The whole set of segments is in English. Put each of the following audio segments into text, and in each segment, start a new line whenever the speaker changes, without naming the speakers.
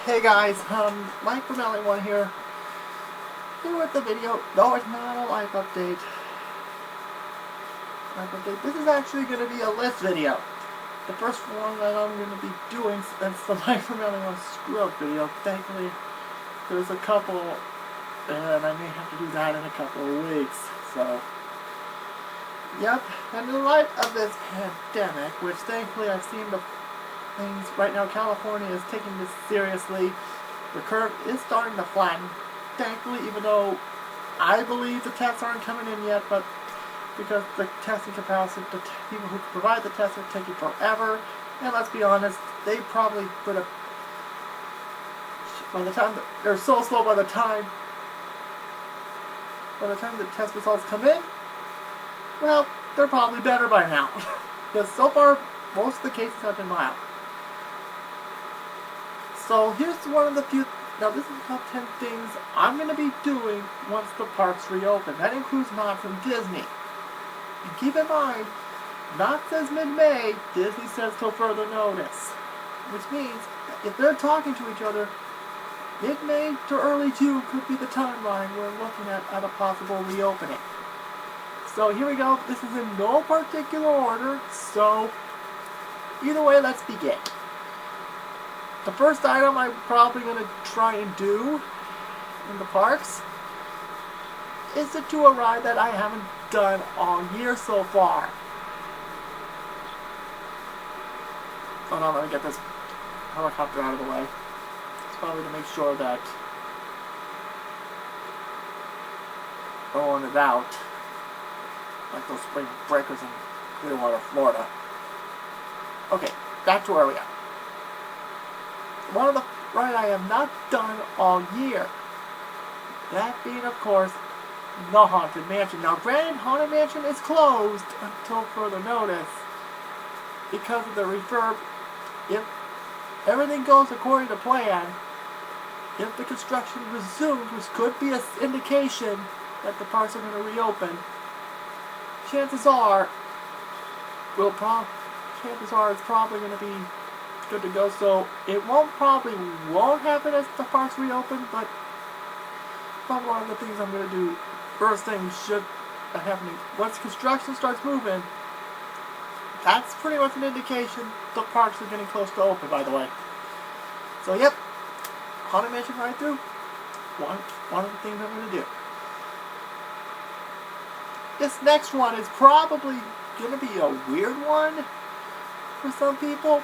Hey guys, Mike from LA1 here with the video. No, it's not a life update. This is actually going to be a list video. The first one that I'm going to be doing is the Mike from LA1 screw-up video. Thankfully, there's a couple, and I may have to do that in a couple of weeks. So, yep. And in light of this pandemic, which thankfully I've seen the things right now, California is taking this seriously. The curve is starting to flatten. Thankfully, even though I believe the tests aren't coming in yet, but because the testing capacity, the people who provide the tests are taking forever, and let's be honest, they probably put a, by the time, they're so slow by the time the test results come in, well, they're probably better by now. Because so far, most of the cases have been mild. So here's one of the few, now this is the top 10 things I'm going to be doing once the parks reopen. That includes Knott's and Disney. And keep in mind, Knott's says mid-May, Disney says till further notice. Which means, if they're talking to each other, mid-May to early June could be the timeline we're looking at a possible reopening. So here we go, this is in no particular order, so either way, let's begin. The first item I'm probably going to try and do in the parks is to do a ride that I haven't done all year so far. Hold on, let me get this helicopter out of the way. It's probably to make sure that no one is out, like those spring breakers in Clearwater, Florida. Okay, back to where we are. One of the rides I have not done all year. That being, of course, the Haunted Mansion. Now, granted, Haunted Mansion is closed until further notice because of the refurb. If everything goes according to plan, if the construction resumes, which could be an indication that the parks are going to reopen, chances are it's probably going to be good to go. So it probably won't happen as the parks reopen, but probably one of the things I'm going to do first thing should happening once construction starts moving. That's pretty much an indication the parks are getting close to open, by the way. So yep, Haunted Mansion right through. One of the things I'm going to do. This next one is probably going to be a weird one for some people,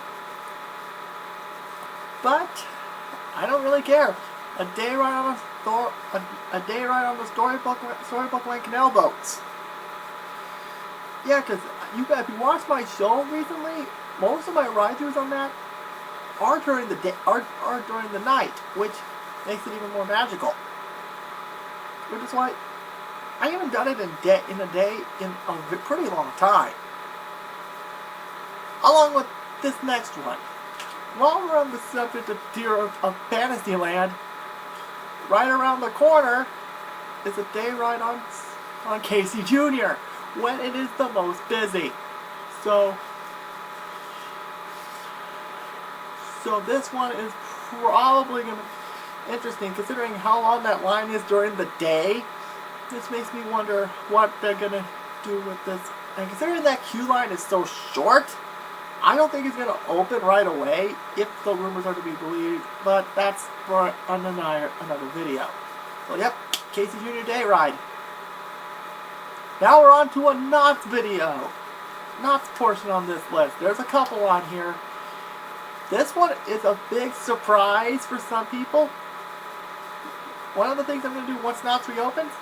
but I don't really care. A day ride on the Storybook Lane canal boats. Yeah, because if you watched my show recently, most of my ride-throughs on that are during the day, are during the night, which makes it even more magical. Which is why I haven't done it in a day in a pretty long time. Along with this next one. While we're on the subject of Fantasyland, right around the corner is a day ride on Casey Jr. when it is the most busy. So this one is probably going to be interesting considering how long that line is during the day. This makes me wonder what they're going to do with this. And considering that queue line is so short, I don't think it's going to open right away if the rumors are to be believed, but that's for another video. So yep, Casey Jr. Day Ride. Now we're on to a Knott's video. Knott's portion on this list. There's a couple on here. This one is a big surprise for some people. One of the things I'm going to do once Knott's reopens,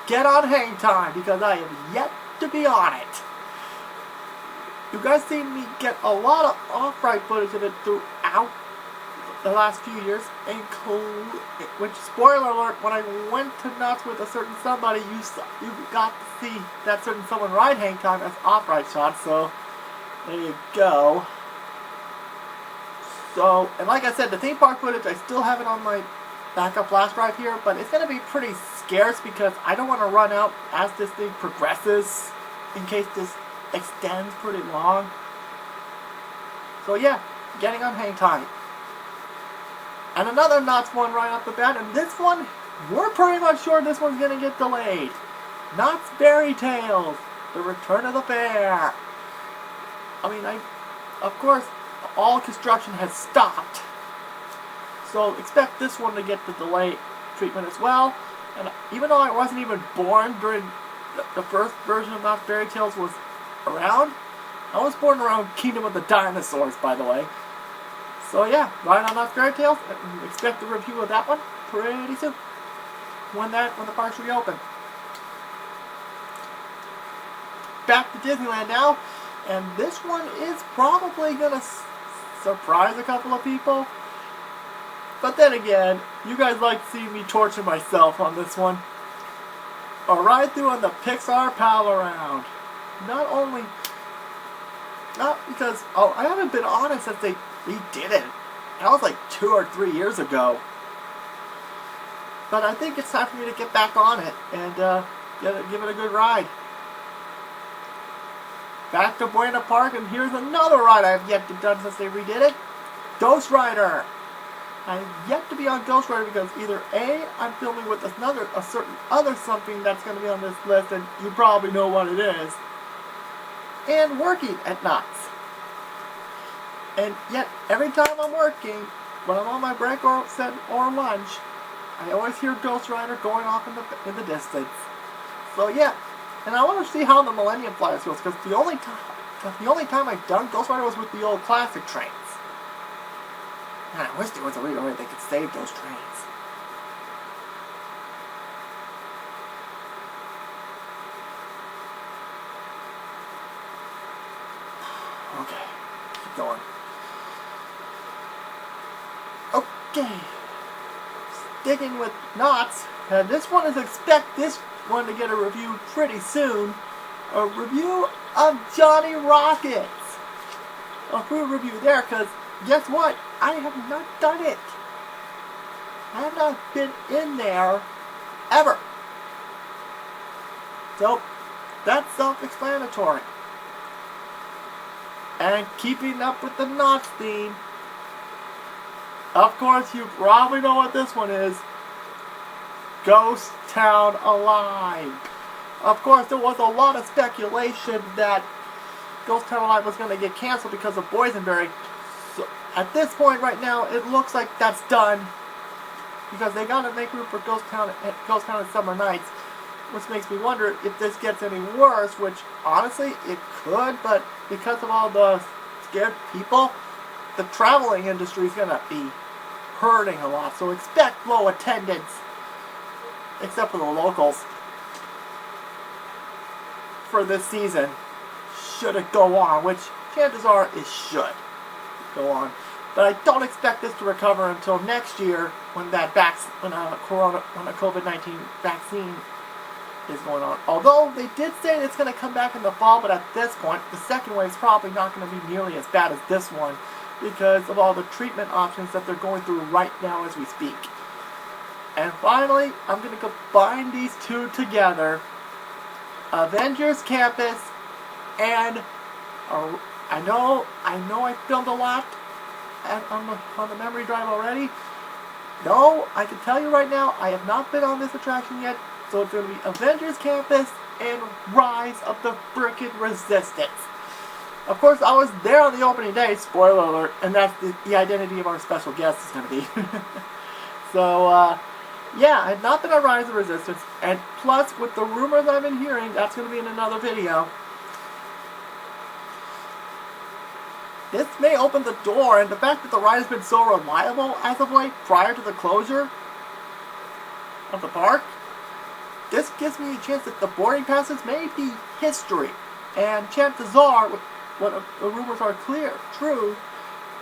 get on Hang Time, because I have yet to be on it. You guys seen me get a lot of off-ride footage of it throughout the last few years, which, spoiler alert, when I went to Knott's with a certain somebody, you got to see that certain someone ride Hang Time as off-ride shots, so there you go. So, and like I said, the theme park footage, I still have it on my backup flash drive here, but it's going to be pretty scarce because I don't want to run out as this thing progresses in case this extends pretty long. So yeah, getting on Hang Time. And another Knott's one right off the bat, and this one, we're pretty much sure this one's going to get delayed. Knott's Berry Tales, The Return of the Bear. I mean, of course, all construction has stopped. So expect this one to get the delay treatment as well. And even though I wasn't even born during the first version of Knott's Berry Tales was around, I was born around Kingdom of the Dinosaurs, by the way. So yeah, right on Knott's Berry Tales. Expect a review of that one pretty soon. When the parks reopen. Back to Disneyland now, and this one is probably gonna surprise a couple of people. But then again, you guys like to see me torture myself on this one. A ride through on the Pixar Pal Around. Not because, I haven't been on it since they redid it. That was like 2 or 3 years ago. But I think it's time for me to get back on it and give it a good ride. Back to Buena Park, and here's another ride I've yet to done since they redid it. Ghost Rider. I've yet to be on Ghost Rider because either A, I'm filming with a certain other something that's going to be on this list, and you probably know what it is, and working at Knott's. And yet, every time I'm working, when I'm on my break or lunch, I always hear Ghost Rider going off in the distance. So yeah, and I want to see how the Millennium Flyers feels, because the only time I've done Ghost Rider was with the old classic trains. Man, I wish there was a way they could save those trains. Okay, keep going. Okay, sticking with Knott's, and this one is expect this one to get a review pretty soon. A review of Johnny Rockets. A full review there, because guess what? I have not done it. I have not been in there ever. So, that's self-explanatory. And keeping up with the Knott's theme, of course, you probably know what this one is. Ghost Town Alive. Of course, there was a lot of speculation that Ghost Town Alive was going to get canceled because of Boysenberry. So, at this point right now, it looks like that's done. Because they got to make room for Ghost Town and Summer Nights. Which makes me wonder if this gets any worse, which honestly, it could, but because of all the scared people, the traveling industry is going to be hurting a lot. So expect low attendance, except for the locals, for this season, should it go on, which chances are it should go on. But I don't expect this to recover until next year when a COVID-19 vaccine is going on. Although they did say it's going to come back in the fall, but at this point, the second wave is probably not going to be nearly as bad as this one because of all the treatment options that they're going through right now as we speak. And finally, I'm going to combine these two together. Avengers Campus and I know I filmed a lot on the memory drive already. No, I can tell you right now, I have not been on this attraction yet. So it's going to be Avengers Campus and Rise of the Frickin' Resistance. Of course, I was there on the opening day, spoiler alert, and that's the identity of our special guest is going to be. So, yeah, I have not been on Rise of the Resistance, and plus, with the rumors I've been hearing, that's going to be in another video. This may open the door, and the fact that the ride has been so reliable as of late, prior to the closure of the park, this gives me a chance that the boarding passes may be history. And chances are, when the rumors are true,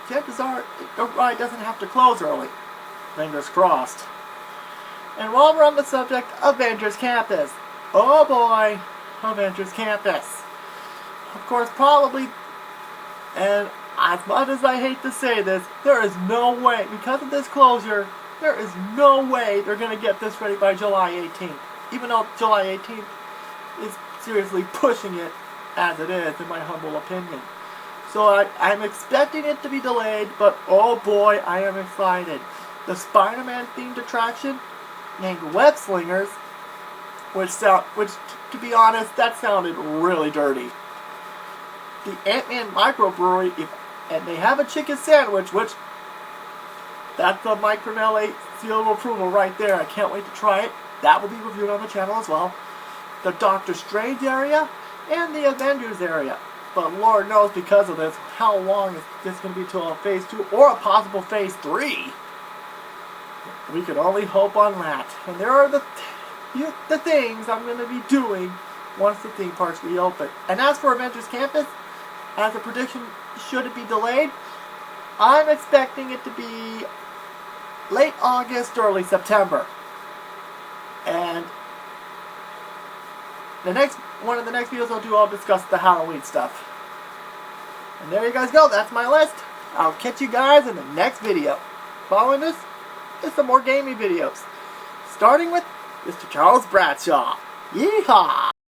chances are the ride doesn't have to close early. Fingers crossed. And while we're on the subject, Avengers Campus. Oh boy, Avengers Campus. Of course, probably, and as much as I hate to say this, there is no way, because of this closure, there is no way they're going to get this ready by July 18th. Even though July 18th is seriously pushing it as it is, in my humble opinion. So I'm expecting it to be delayed, but oh boy, I am excited. the Spider-Man themed attraction named Web Slingers, which to be honest, that sounded really dirty. The Ant-Man microbrewery, and they have a chicken sandwich, which that's a Mike Pernelli seal of approval right there. I can't wait to try it. That will be reviewed on the channel as well. The Doctor Strange area and the Avengers area. But Lord knows, because of this, how long is this going to be till a Phase 2 or a possible Phase 3? We can only hope on that. And there are the things I'm going to be doing once the theme parks reopen. And as for Avengers Campus, as a prediction, should it be delayed, I'm expecting it to be late August, early September. And one of the next videos I'll do, I'll discuss the Halloween stuff. And there you guys go. That's my list. I'll catch you guys in the next video. Following this is some more gaming videos. Starting with Mr. Charles Bradshaw. Yeehaw!